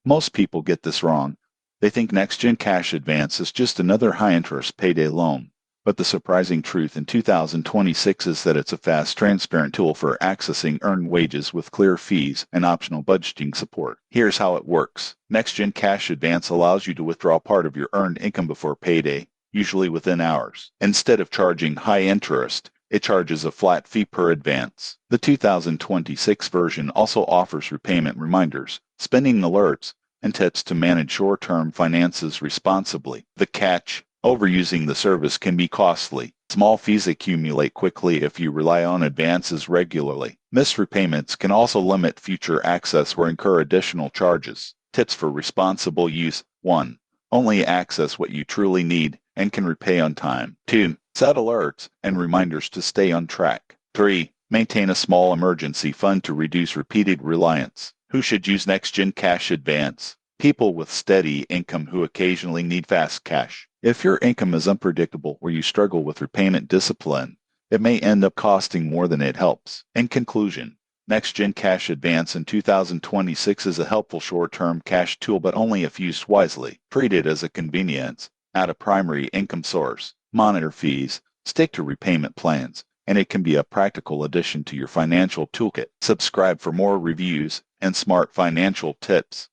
Most people get this wrong. They think NextGen Cash Advance is just another high-interest payday loan. But the surprising truth in 2026 is that it's a fast, transparent tool for accessing earned wages with clear fees and optional budgeting support. Here's how it works. NextGen Cash Advance allows you to withdraw part of your earned income before payday, usually within hours. Instead of charging high interest, it charges a flat fee per advance. The 2026 version also offers repayment reminders, spending alerts, and tips to manage short-term finances responsibly. The catch: overusing the service can be costly. Small fees accumulate quickly if you rely on advances regularly. Missed repayments can also limit future access or incur additional charges. Tips for responsible use: 1. Only access what you truly need and can repay on time. 2. Set alerts and reminders to stay on track. 3. Maintain a small emergency fund to reduce repeated reliance. Who should use NextGen Cash Advance? People with steady income who occasionally need fast cash. If your income is unpredictable or you struggle with repayment discipline, it may end up costing more than it helps. In conclusion, NextGen Cash Advance in 2026 is a helpful short-term cash tool, but only if used wisely. Treat it as a convenience. Add a primary income source. Monitor fees. Stick to repayment plans, and it can be a practical addition to your financial toolkit. Subscribe for more reviews and smart financial tips.